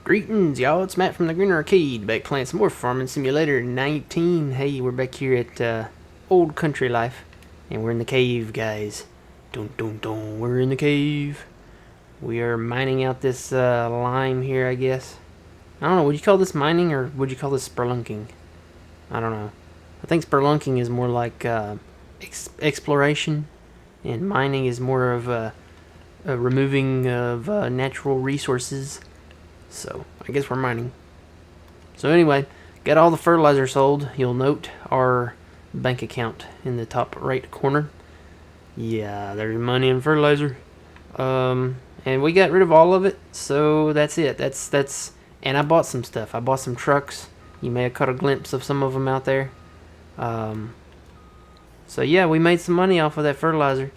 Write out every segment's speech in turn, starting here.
Greetings, y'all. It's Matt from the Green Arcade, back playing some more Farming Simulator 19. Hey, we're back here at Old Country Life, and we're in the cave, guys. Dun dun dun, we're in the cave. We are mining out this lime here, I guess. I don't know, would you call this mining, or would you call this spelunking? I don't know. I think spelunking is more like exploration, and mining is more of a removing of natural resources. So, I guess we're mining. So anyway, got all the fertilizer sold. You'll note our bank account in the top right corner. Yeah, there's money in fertilizer. And we got rid of all of it, so that's it. That's and I bought some stuff. I bought some trucks. You may have caught a glimpse of some of them out there. So yeah, we made some money off of that fertilizer.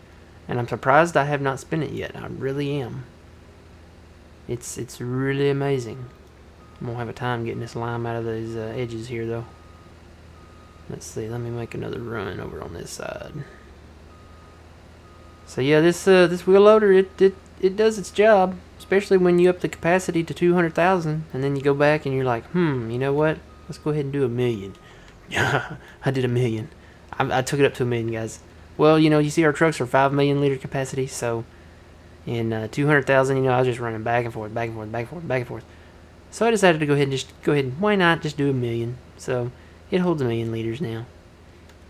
And I'm surprised I have not spent it yet. I really am. It's really amazing. I won't have a time getting this lime out of these edges here, though. Let's see. Let me make another run over on this side. So yeah, this wheel loader it does its job, especially when you up the capacity to 200,000, and then you go back and you're like, you know what? Let's go ahead and do 1,000,000. Yeah, I did 1,000,000. I took it up to 1,000,000, guys. Well, you see our trucks are 5 million liter capacity, so in 200,000, I was just running back and forth, back and forth, back and forth, back and forth. So I decided to go ahead, why not just do 1,000,000? So it holds 1,000,000 liters now.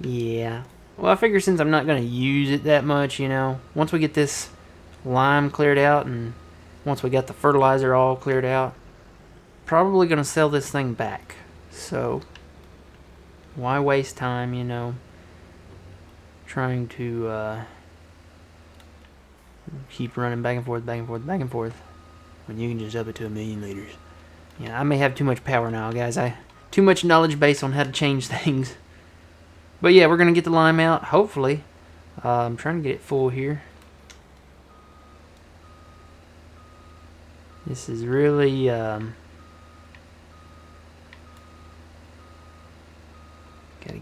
Yeah. Well, I figure since I'm not going to use it that much, once we get this lime cleared out and once we got the fertilizer all cleared out, probably going to sell this thing back. So why waste time, trying to keep running back and forth, back and forth, back and forth, when you can just up it to 1,000,000 liters. Yeah, I may have too much power now, guys. Too much knowledge base on how to change things. But yeah, we're gonna get the lime out, hopefully. I'm trying to get it full here. This is really gotta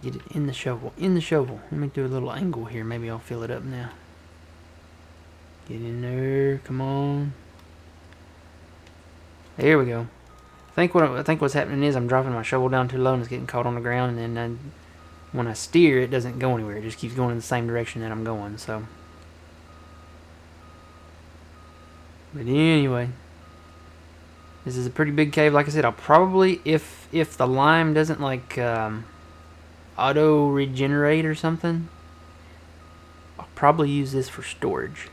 get it in the shovel. In the shovel. Let me do a little angle here. Maybe I'll fill it up now. Get in there, come on. There we go. I think what's happening is I'm dropping my shovel down too low and it's getting caught on the ground, and then when I steer, it doesn't go anywhere. It just keeps going in the same direction that I'm going. So, but anyway, this is a pretty big cave. Like I said, I'll probably, if the lime doesn't like auto regenerate or something, I'll probably use this for storage.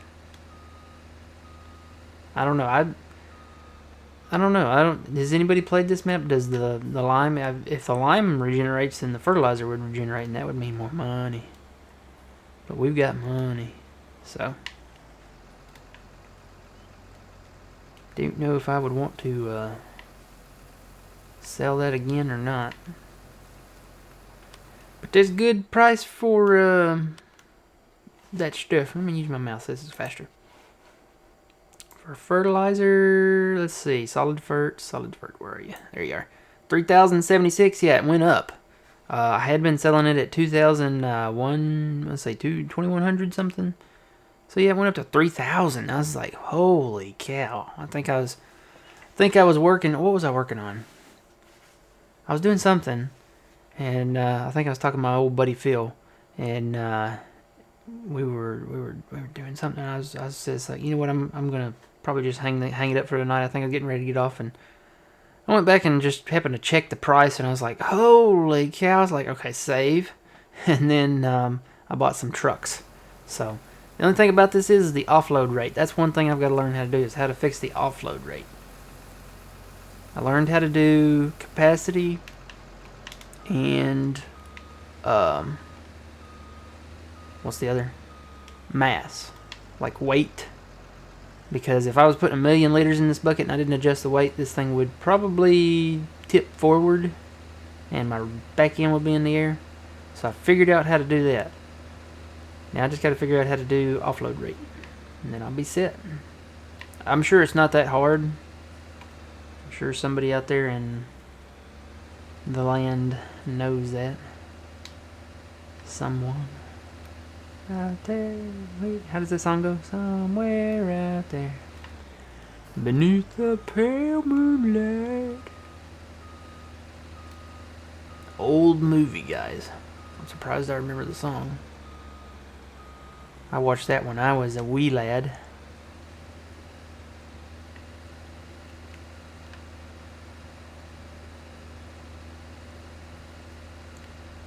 I don't know. I don't know. Has anybody played this map? Does the lime, if the lime regenerates, then the fertilizer would regenerate, and that would mean more money. But we've got money, so don't know if I would want to sell that again or not. But there's good price for that stuff. Let me use my mouse. This is faster. For fertilizer, let's see, solid fert, where are you? There you are. 3,076, yeah, it went up. I had been selling it at 2,001, let's say 2,100 something. So yeah, it went up to 3,000. I was like, holy cow. I think I was working, what was I working on? I was doing something, and I think I was talking to my old buddy Phil, and we were doing something. And I was just like, you know what, I'm gonna probably just hang it up for tonight. I think I'm getting ready to get off, and I went back and just happened to check the price, and I was like, holy cow. I was like, okay, save. And then I bought some trucks. So the only thing about this is the offload rate. That's one thing I've got to learn how to do, is how to fix the offload rate. I learned how to do capacity and what's the other? Mass. Like weight. Because if I was putting 1,000,000 liters in this bucket and I didn't adjust the weight, this thing would probably tip forward and my back end would be in the air. So I figured out how to do that. Now I just got to figure out how to do offload rate, and then I'll be set. I'm sure it's not that hard. I'm sure somebody out there in the land knows that. Someone out there. Wait, how does that song go? Somewhere out there. Beneath the pale moonlight. Old movie, guys. I'm surprised I remember the song. I watched that when I was a wee lad.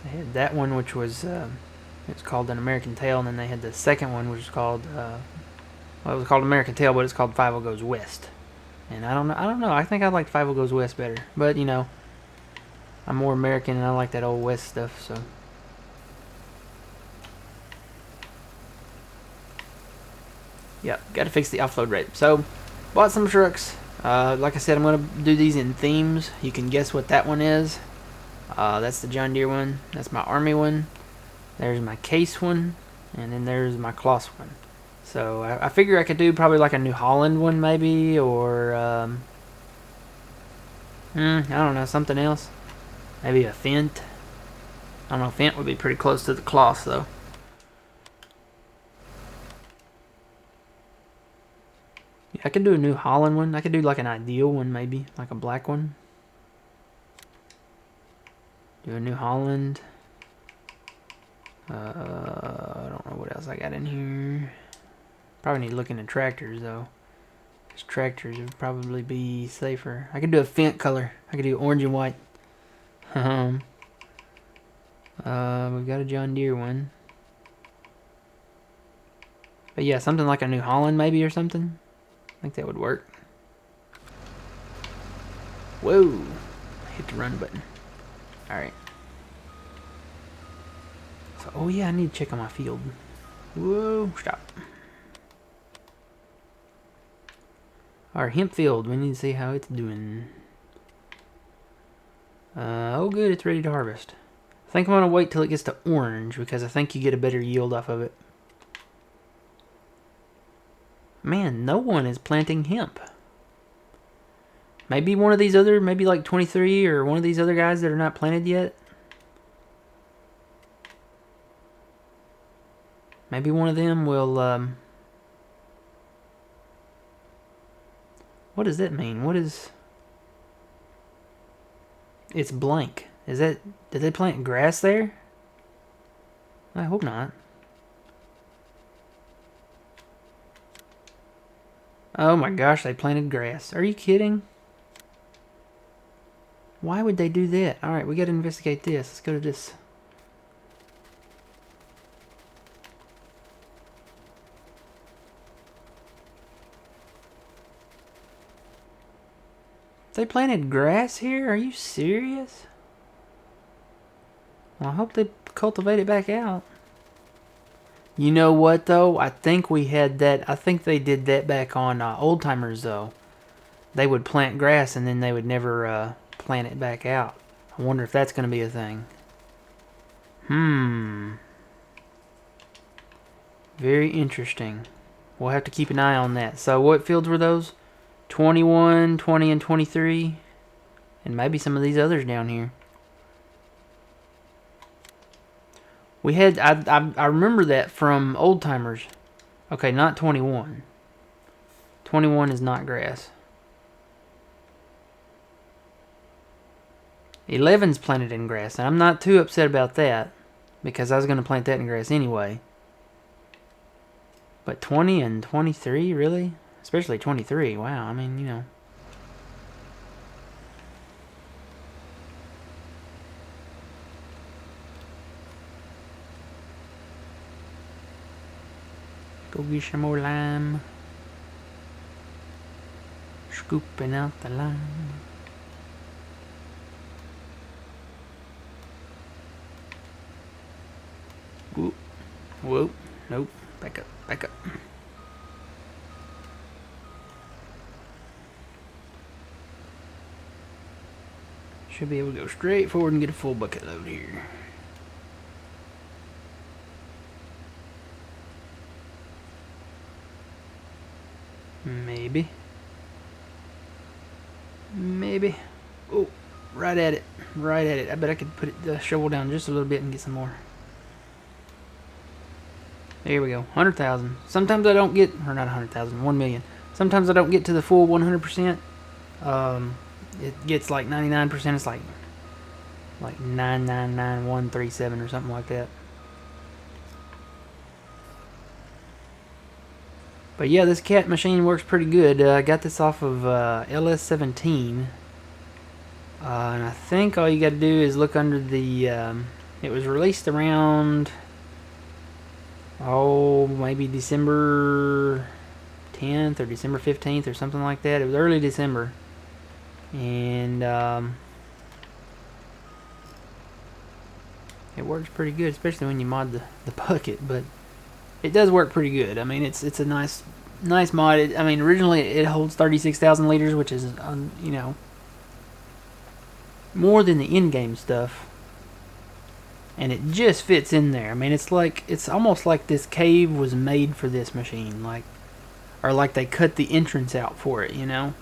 They had that one, which was it's called An American Tail, and then they had the second one, which was called well, it was called American Tail, but it's called Five-O Goes West. And I don't know. I think I liked Five-O Goes West better, but you know, I'm more American and I like that old West stuff. So. Yep, got to fix the offload rate. So, bought some trucks. Like I said, I'm going to do these in themes. You can guess what that one is. That's the John Deere one. That's my Army one. There's my Case one. And then there's my Kloss one. So, I figure I could do probably like a New Holland one maybe. Or, I don't know, something else. Maybe a Fendt. I don't know, Fendt would be pretty close to the Kloss though. I could do a New Holland one. I could do like an Ideal one maybe. Like a black one. Do a New Holland. I don't know what else I got in here. Probably need to look into tractors though. Because tractors would probably be safer. I could do a Fendt color. I could do orange and white. We've got a John Deere one. But yeah, something like a New Holland maybe or something. I think that would work. Whoa. Hit the run button. Alright. So, oh yeah, I need to check on my field. Whoa, stop. Our hemp field, we need to see how it's doing. Oh good, it's ready to harvest. I think I'm going to wait till it gets to orange because I think you get a better yield off of it. Man, no one is planting hemp. Maybe one of these other, maybe like 23 or one of these other guys that are not planted yet. Maybe one of them will, what does that mean? What is... It's blank. Is that... Did they plant grass there? I hope not. Oh my gosh, they planted grass. Are you kidding? Why would they do that? Alright, we gotta investigate this. Let's go to this. They planted grass here? Are you serious? Well, I hope they cultivate it back out. You know what though? I think we had that. I think they did that back on Old Timers though. They would plant grass and then they would never plant it back out. I wonder if that's going to be a thing. Very interesting. We'll have to keep an eye on that. So what fields were those? 21, 20, and 23. And maybe some of these others down here. We had, I remember that from Old Timers. Okay, not 21. 21 is not grass. 11's planted in grass, and I'm not too upset about that, because I was going to plant that in grass anyway. But 20 and 23, really? Especially 23, wow, I mean, you know. Go get some more lime. Scooping out the lime. Whoop. Whoop. Nope. Back up. Back up. Should be able to go straight forward and get a full bucket load here. Maybe. Maybe. Oh, right at it. Right at it. I bet I could put the shovel down just a little bit and get some more. There we go. 100,000. Sometimes I don't get, or not 100,000, 1 million. Sometimes I don't get to the full 100%. It gets like 99%. It's like 999137 or something like that. But yeah, this cat machine works pretty good. I got this off of LS17. And I think all you got to do is look under the... it was released around... oh, maybe December 10th or December 15th or something like that. It was early December. And it works pretty good, especially when you mod the bucket. But it does work pretty good. I mean, it's a nice mod. I mean, originally it holds 36,000 liters, which is you know, more than the in-game stuff. And it just fits in there. I mean, it's almost like this cave was made for this machine, or like they cut the entrance out for it, you know.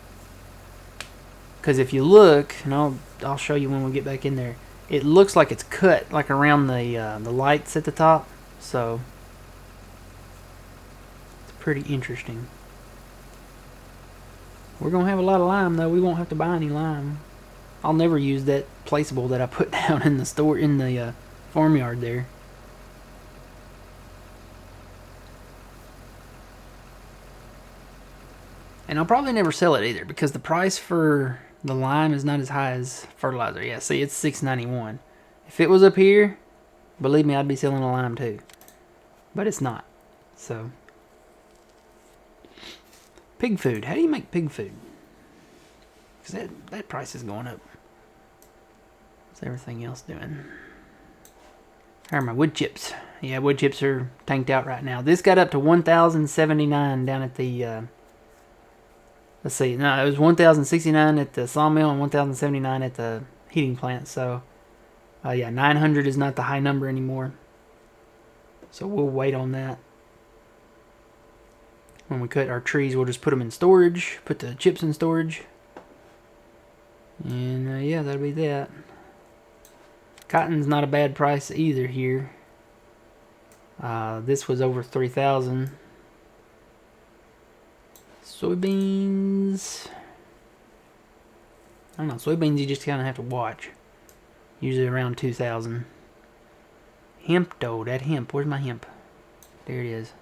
Because if you look, and I'll show you when we get back in there, it looks like it's cut like around the lights at the top. So it's pretty interesting. We're gonna have a lot of lime though. We won't have to buy any lime. I'll never use that placeable that I put down in the store in the farmyard there. And I'll probably never sell it either because the price for the lime is not as high as fertilizer. Yeah, see, it's $6.91. If it was up here, believe me, I'd be selling a lime too. But it's not. So, pig food. How do you make pig food? Because that price is going up. What's everything else doing? How are my wood chips? Yeah, wood chips are tanked out right now. This got up to 1,079 down at the... let's see. No, it was 1,069 at the sawmill and 1,079 at the heating plant. So, yeah, 900 is not the high number anymore. So we'll wait on that. When we cut our trees, we'll just put them in storage. Put the chips in storage. And, yeah, that'll be that. Cotton's not a bad price either here. This was over 3,000. Soybeans. I don't know. Soybeans you just kind of have to watch. Usually around 2,000. Hemp though. That hemp. Where's my hemp? There it is.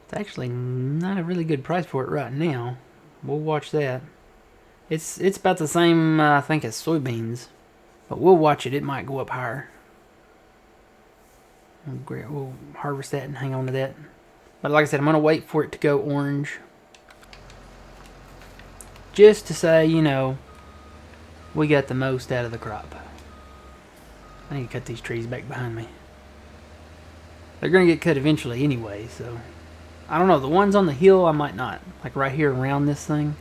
It's actually not a really good price for it right now. We'll watch that. It's about the same, I think, as soybeans. But we'll watch it. It might go up higher. We'll harvest that and hang on to that. But like I said, I'm going to wait for it to go orange. Just to say, you know, we got the most out of the crop. I need to cut these trees back behind me. They're going to get cut eventually anyway, so... I don't know. The ones on the hill, I might not. Like right here around this thing,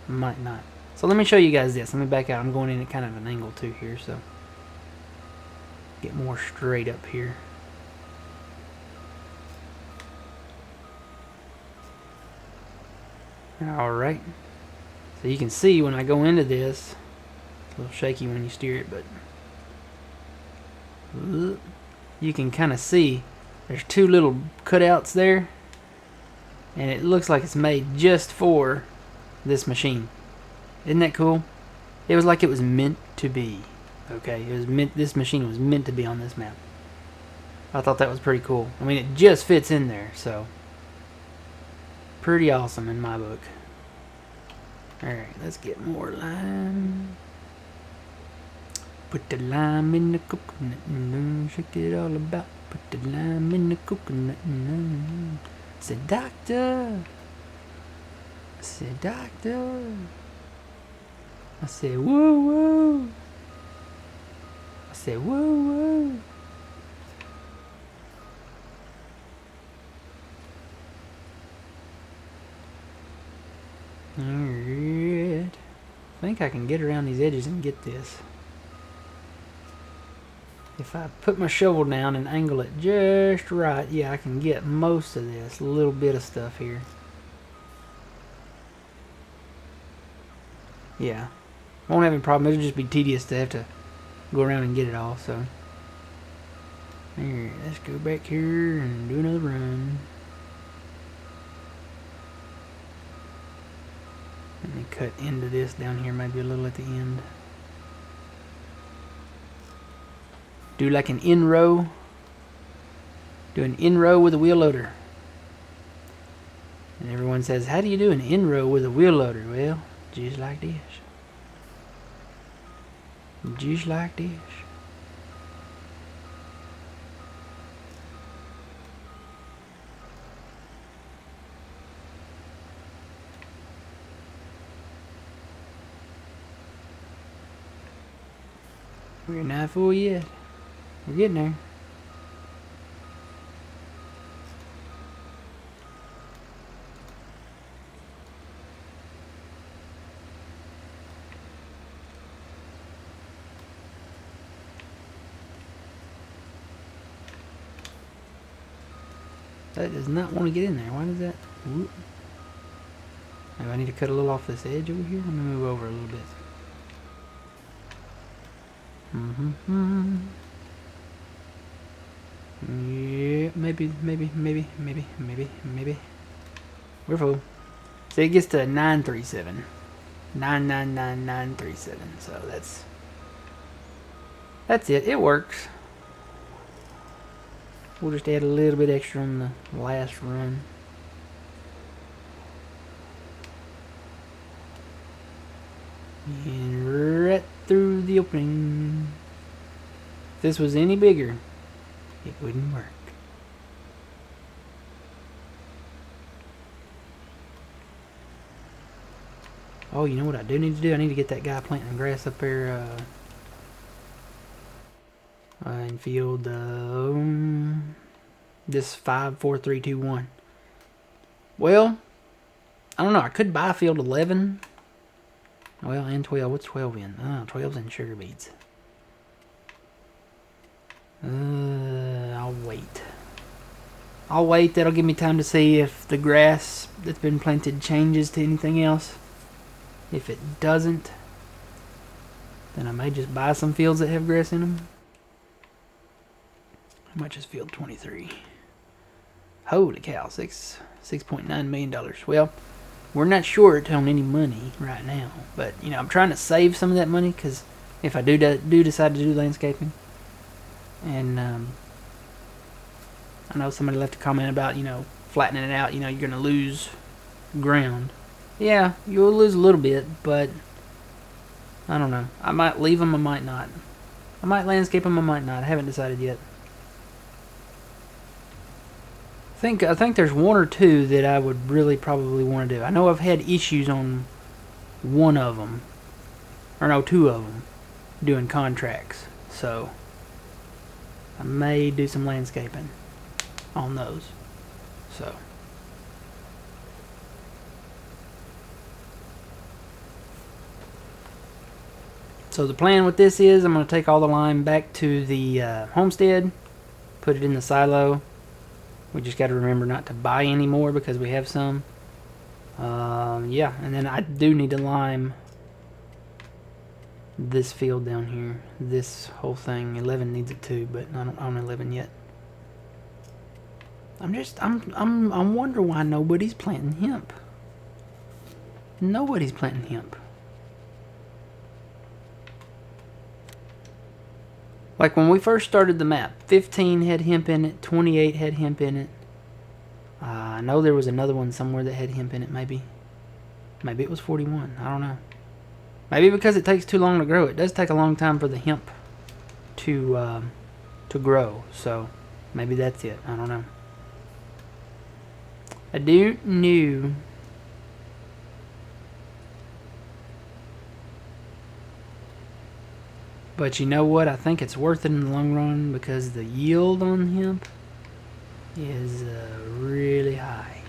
I might not. So let me show you guys this. Let me back out. I'm going in at kind of an angle too here, so... get more straight up here. Alright. So you can see when I go into this, it's a little shaky when you steer it, but... you can kind of see there's two little cutouts there. And it looks like it's made just for this machine. Isn't that cool? It was like it was meant to be. Okay, it was meant. This machine was meant to be on this map. I thought that was pretty cool. I mean, it just fits in there, so pretty awesome in my book. All right, let's get more lime. Put the lime in the coconut and shake it all about. Put the lime in the coconut and said, doctor. I said, doctor. I said, woo woo. I said, woo woo. Alright. I think I can get around these edges and get this. If I put my shovel down and angle it just right, yeah, I can get most of this little bit of stuff here. Yeah. Won't have any problem. It'll just be tedious to have to go around and get it all, so. Alright, let's go back here and do another run. Let me cut into this down here, maybe a little at the end. Do like an in-row. Do an in-row with a wheel loader. And everyone says, how do you do an in-row with a wheel loader? Well, just like this. Just like this. We're not full yet. We're getting there. That does not want to get in there. Why does that? Whoop. Maybe I need to cut a little off this edge over here. Let me move over a little bit. Yeah, maybe. We're full. So it gets to 937. 999,937. So that's it. It works. We'll just add a little bit extra on the last run. And right through the opening. If this was any bigger, it wouldn't work. Oh, you know what I do need to do? I need to get that guy planting grass up there in field this 5, 4, 3, 2, 1. Well, I don't know. I could buy field 11. Well, and 12. What's 12 in? Oh, 12's in sugar beets. I'll wait. I'll wait. That'll give me time to see if the grass that's been planted changes to anything else. If it doesn't, then I may just buy some fields that have grass in them. How much is field 23? Holy cow, $6.9 million. Well, we're not short on any money right now, but you know, I'm trying to save some of that money because if I do decide to do landscaping, and I know somebody left a comment about, you know, flattening it out, you know, you're gonna lose ground. Yeah, you'll lose a little bit, but I don't know. I might leave them, I might not. I might landscape them, I might not. I haven't decided yet. I think there's one or two that I would really probably want to do. I know I've had issues on one of them, or no, two of them, doing contracts. So I may do some landscaping on those. So the plan with this is I'm going to take all the lime back to the homestead, put it in the silo. We just got to remember not to buy any more because we have some. Yeah, and then I do need to lime this field down here. This whole thing. 11 needs it too, but I don't own 11 yet. I'm wondering why nobody's planting hemp. Nobody's planting hemp. Like when we first started the map, 15 had hemp in it, 28 had hemp in it. I know there was another one somewhere that had hemp in it, maybe. Maybe it was 41, I don't know. Maybe because it takes too long to grow. It does take a long time for the hemp to grow, so maybe that's it, I don't know. I do know. But you know what? I think it's worth it in the long run because the yield on hemp is really high.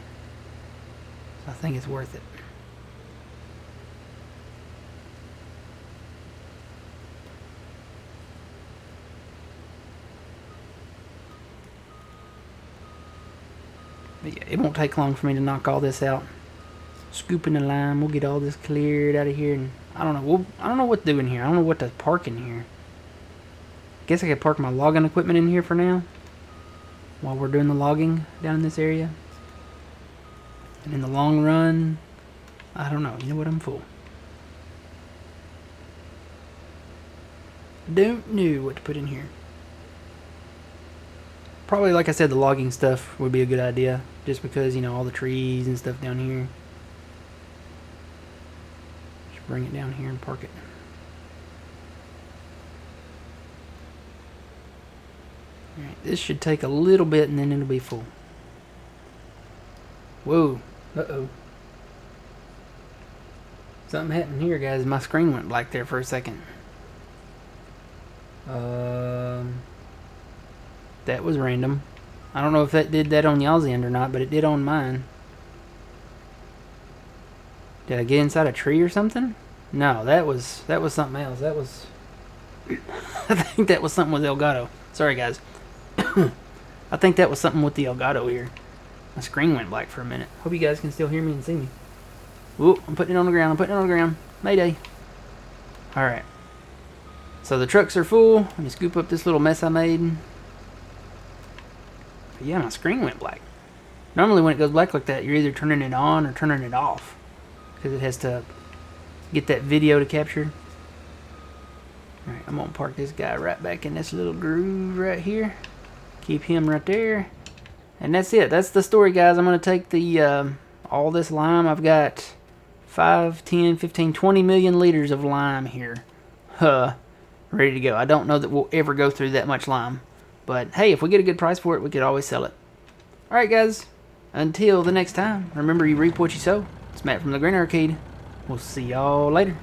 So I think it's worth it. But yeah, it won't take long for me to knock all this out. Scooping the lime, we'll get all this cleared out of here, and I don't know. I don't know what to do in here. I don't know what to park in here. Guess I could park my logging equipment in here for now, while we're doing the logging down in this area. And in the long run, I don't know. You know what? I'm full. Don't know what to put in here. Probably, like I said, the logging stuff would be a good idea. Just because, you know, all the trees and stuff down here. Just bring it down here and park it. Alright, this should take a little bit and then it'll be full. Whoa. Uh-oh. Something happened here, guys. My screen went black there for a second. That was random. I don't know if that did that on y'all's end or not, but it did on mine. Did I get inside a tree or something? No, that was something else. That was I think that was something with Elgato. Sorry, guys. I think that was something with the Elgato here. My screen went black for a minute. Hope you guys can still hear me and see me. Whoop, I'm putting it on the ground. I'm putting it on the ground. Mayday. Alright. So the trucks are full. Let me scoop up this little mess I made. But yeah, my screen went black. Normally when it goes black like that, you're either turning it on or turning it off. Because it has to get that video to capture. Alright, I'm going to park this guy right back in this little groove right here. Keep him right there. And that's it. That's the story, guys. I'm going to take the all this lime. I've got 5, 10, 15, 20 million liters of lime here. Ready to go. I don't know that we'll ever go through that much lime. But hey, if we get a good price for it, we could always sell it. Alright, guys. Until the next time, remember you reap what you sow. It's Matt from the Green Arcade. We'll see y'all later.